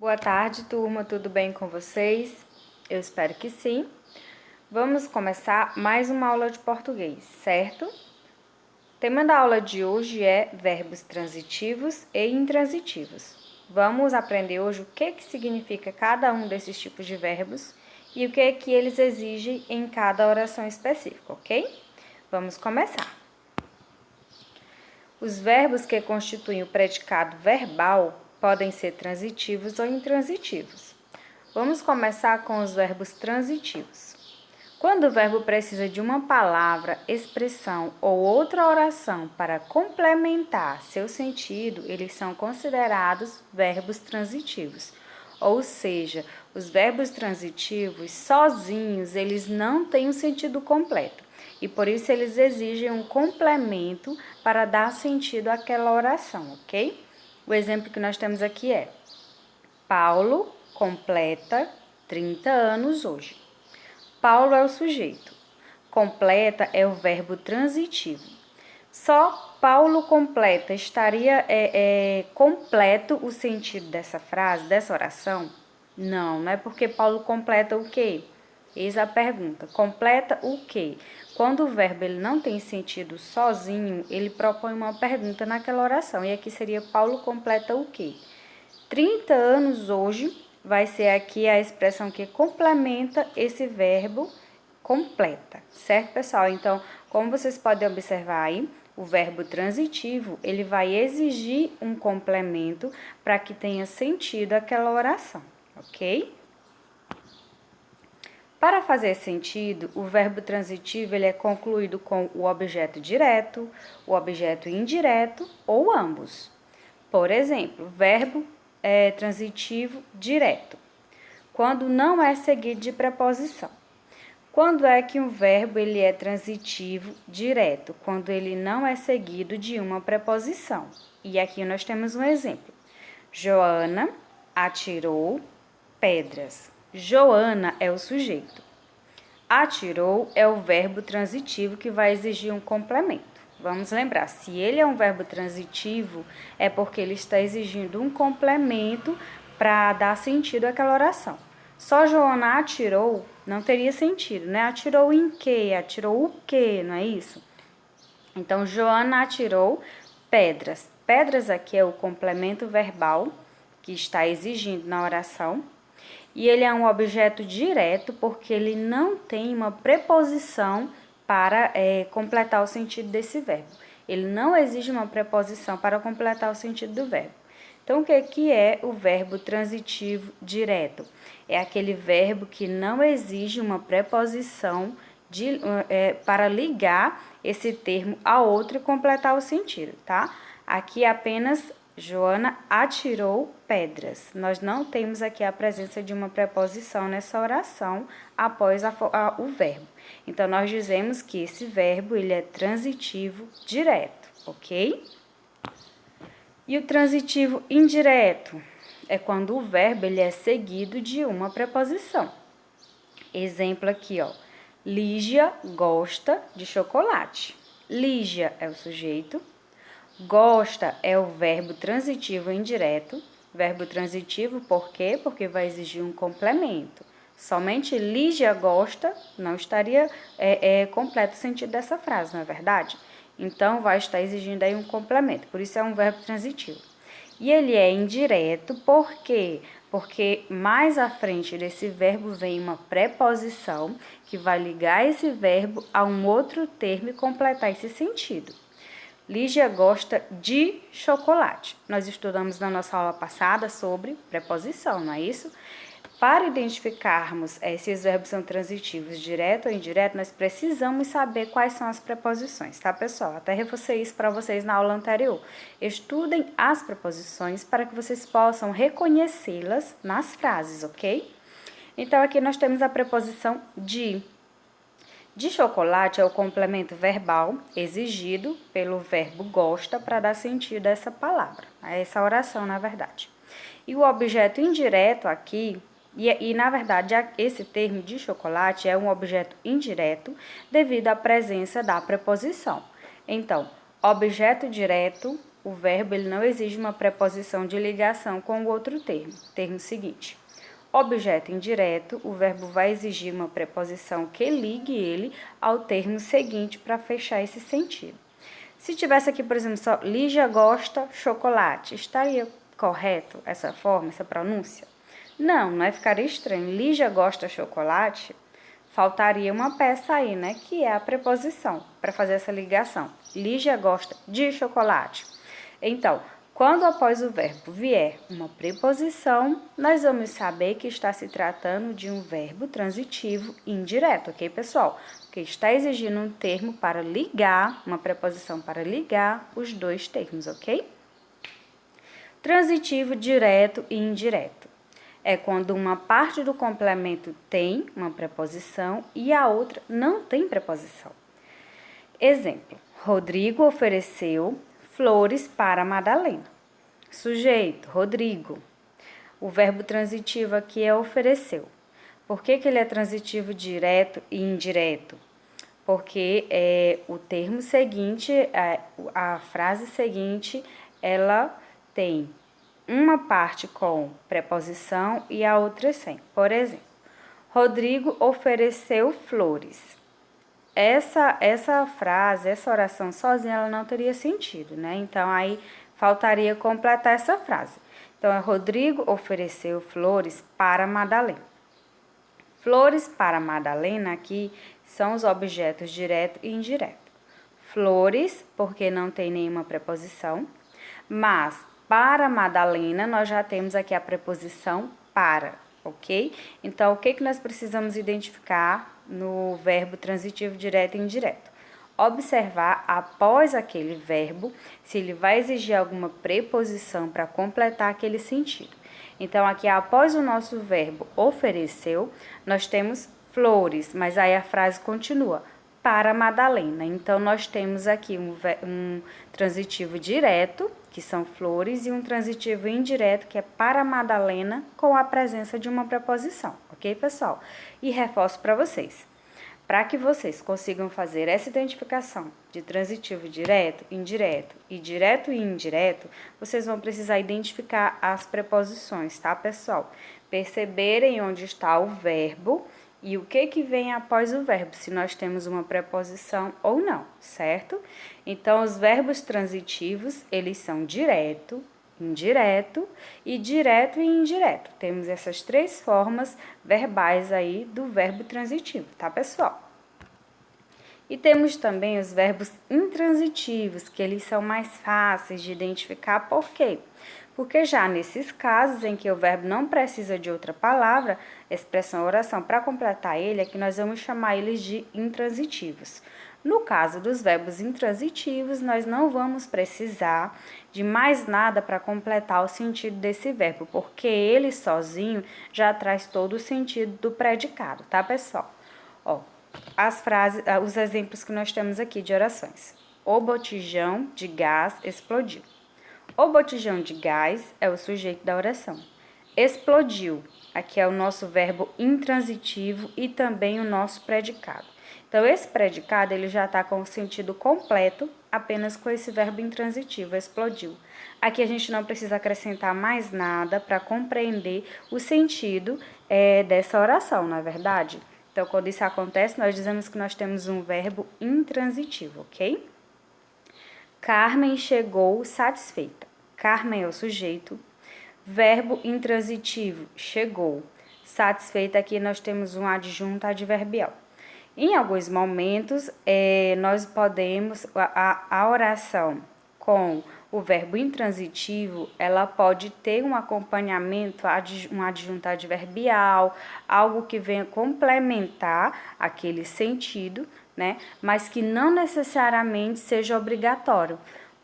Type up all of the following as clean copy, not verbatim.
Boa tarde, turma, tudo bem com vocês? Eu espero que sim. Vamos começar mais uma aula de português, certo? O tema da aula de hoje é verbos transitivos e intransitivos. Vamos aprender hoje o que significa cada um desses tipos de verbos e o que eles exigem em cada oração específica, ok? Vamos começar. Os verbos que constituem o predicado verbal podem ser transitivos ou intransitivos. Vamos começar com os verbos transitivos. Quando o verbo precisa de uma palavra, expressão ou outra oração para complementar seu sentido, eles são considerados verbos transitivos. Ou seja, os verbos transitivos sozinhos, eles não têm um sentido completo. E por isso eles exigem um complemento para dar sentido àquela oração, ok? O exemplo que nós temos aqui é: Paulo completa 30 anos hoje. Paulo é o sujeito. Completa é o verbo transitivo. Só Paulo completa estaria completo o sentido dessa frase, dessa oração? Não é porque Paulo completa o quê? Eis a pergunta. Completa o quê? Quando o verbo ele não tem sentido sozinho, ele propõe uma pergunta naquela oração. E aqui seria Paulo completa o quê? 30 anos hoje vai ser aqui a expressão que complementa esse verbo completa, certo, pessoal? Então, como vocês podem observar aí, o verbo transitivo, ele vai exigir um complemento para que tenha sentido aquela oração, ok? Para fazer sentido, o verbo transitivo ele é concluído com o objeto direto, o objeto indireto ou ambos. Por exemplo, verbo transitivo direto, quando não é seguido de preposição. Quando é que um verbo ele é transitivo direto? Quando ele não é seguido de uma preposição. E aqui nós temos um exemplo. Joana atirou pedras. Joana é o sujeito. Atirou é o verbo transitivo que vai exigir um complemento. Vamos lembrar, se ele é um verbo transitivo, é porque ele está exigindo um complemento para dar sentido àquela oração. Só Joana atirou não teria sentido, né? Atirou em quê? Atirou o quê? Não é isso? Então, Joana atirou pedras. Pedras aqui é o complemento verbal que está exigindo na oração. E ele é um objeto direto porque ele não tem uma preposição para completar o sentido desse verbo. Ele não exige uma preposição para completar o sentido do verbo. Então, o que é o verbo transitivo direto? É aquele verbo que não exige uma preposição para ligar esse termo a outro e completar o sentido, tá? Aqui apenas Joana atirou pedras. Nós não temos aqui a presença de uma preposição nessa oração após o verbo. Então, nós dizemos que esse verbo ele é transitivo direto, ok? E o transitivo indireto é quando o verbo ele é seguido de uma preposição. Exemplo aqui, ó. Lígia gosta de chocolate. Lígia é o sujeito. Gosta é o verbo transitivo indireto. Verbo transitivo por quê? Porque vai exigir um complemento. Somente Lígia gosta não estaria completo o sentido dessa frase, não é verdade? Então, vai estar exigindo aí um complemento, por isso é um verbo transitivo. E ele é indireto, por quê? Porque mais à frente desse verbo vem uma preposição que vai ligar esse verbo a um outro termo e completar esse sentido. Lígia gosta de chocolate. Nós estudamos na nossa aula passada sobre preposição, não é isso? Para identificarmos se os verbos são transitivos, direto ou indireto, nós precisamos saber quais são as preposições, tá, pessoal? Até reforcei isso para vocês na aula anterior. Estudem as preposições para que vocês possam reconhecê-las nas frases, ok? Então, aqui nós temos a preposição de. De chocolate é o complemento verbal exigido pelo verbo gosta para dar sentido a essa palavra, a essa oração, na verdade. E o objeto indireto aqui. E, na verdade, esse termo de chocolate é um objeto indireto devido à presença da preposição. Então, objeto direto, o verbo ele não exige uma preposição de ligação com o outro termo. Termo seguinte. Objeto indireto, o verbo vai exigir uma preposição que ligue ele ao termo seguinte para fechar esse sentido. Se tivesse aqui, por exemplo, só Lígia gosta chocolate, estaria correto essa forma, essa pronúncia? Não, não é? Ficaria estranho. Lígia gosta chocolate, faltaria uma peça aí, né? Que é a preposição para fazer essa ligação. Lígia gosta de chocolate. Então, quando após o verbo vier uma preposição, nós vamos saber que está se tratando de um verbo transitivo indireto, ok, pessoal? Porque está exigindo um termo para ligar, uma preposição para ligar os dois termos, ok? Transitivo direto e indireto. É quando uma parte do complemento tem uma preposição e a outra não tem preposição. Exemplo: Rodrigo ofereceu flores para Madalena. Sujeito, Rodrigo. O verbo transitivo aqui é ofereceu. Por que ele é transitivo direto e indireto? Porque o termo seguinte, a frase seguinte, ela tem uma parte com preposição e a outra sem. Por exemplo, Rodrigo ofereceu flores. Essa frase, essa oração sozinha, ela não teria sentido, né? Então, aí faltaria completar essa frase. Então, é Rodrigo ofereceu flores para Madalena. Flores para Madalena aqui são os objetos direto e indireto. Flores, porque não tem nenhuma preposição, mas para Madalena nós já temos aqui a preposição para, ok? Então, o que nós precisamos identificar no verbo transitivo direto e indireto? Observar após aquele verbo se ele vai exigir alguma preposição para completar aquele sentido. Então, aqui após o nosso verbo ofereceu, nós temos flores, mas aí a frase continua, para Madalena. Então, nós temos aqui um transitivo direto, que são flores, e um transitivo indireto, que é para Madalena, com a presença de uma preposição, ok, pessoal? E reforço para vocês. Para que vocês consigam fazer essa identificação de transitivo direto, indireto e direto e indireto, vocês vão precisar identificar as preposições, tá, pessoal? Perceberem onde está o verbo e o que vem após o verbo, se nós temos uma preposição ou não, certo? Então, os verbos transitivos, eles são direto, indireto e direto e indireto. Temos essas três formas verbais aí do verbo transitivo, tá, pessoal? E temos também os verbos intransitivos, que eles são mais fáceis de identificar. Por quê? Porque já nesses casos em que o verbo não precisa de outra palavra, expressão, oração, para completar ele, é que nós vamos chamar eles de intransitivos. No caso dos verbos intransitivos, nós não vamos precisar de mais nada para completar o sentido desse verbo, porque ele sozinho já traz todo o sentido do predicado, tá, pessoal? Ó, as frases, os exemplos que nós temos aqui de orações. O botijão de gás explodiu. O botijão de gás é o sujeito da oração. Explodiu, aqui é o nosso verbo intransitivo e também o nosso predicado. Então, esse predicado ele já está com o sentido completo, apenas com esse verbo intransitivo, explodiu. Aqui a gente não precisa acrescentar mais nada para compreender o sentido dessa oração, não é verdade? Então, quando isso acontece, nós dizemos que nós temos um verbo intransitivo, ok? Carmen chegou satisfeita. Carmen é o sujeito. Verbo intransitivo, chegou. Satisfeita, aqui nós temos um adjunto adverbial. Em alguns momentos, nós podemos, a oração com o verbo intransitivo, ela pode ter um acompanhamento, um adjunto adverbial, algo que venha complementar aquele sentido, né? Mas que não necessariamente seja obrigatório.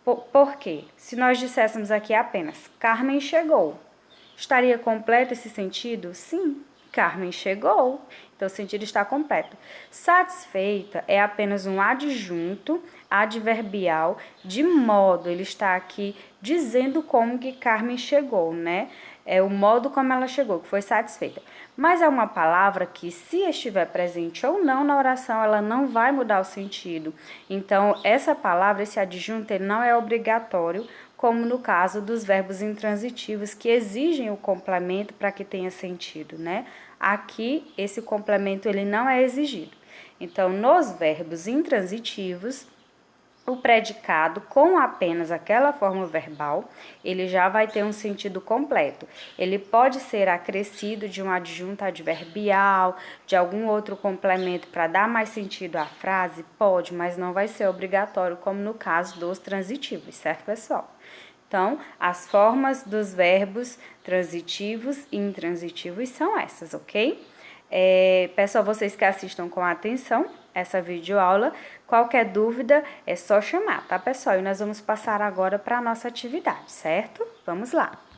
Por quê? Se nós disséssemos aqui apenas, Carmen chegou, estaria completo esse sentido? Sim, Carmen chegou. Então, o sentido está completo. Satisfeita é apenas um adjunto adverbial, de modo, ele está aqui dizendo como que Carmen chegou, né? É o modo como ela chegou, que foi satisfeita. Mas é uma palavra que, se estiver presente ou não na oração, ela não vai mudar o sentido. Então, essa palavra, esse adjunto, ele não é obrigatório como no caso dos verbos intransitivos que exigem o complemento para que tenha sentido, né? Aqui, esse complemento ele não é exigido. Então, nos verbos intransitivos, o predicado com apenas aquela forma verbal, ele já vai ter um sentido completo. Ele pode ser acrescido de um adjunto adverbial, de algum outro complemento para dar mais sentido à frase? Pode, mas não vai ser obrigatório, como no caso dos transitivos, certo, pessoal? Então, as formas dos verbos transitivos e intransitivos são essas, ok? Peço a vocês que assistam com atenção essa videoaula. Qualquer dúvida é só chamar, tá, pessoal? E nós vamos passar agora para a nossa atividade, certo? Vamos lá!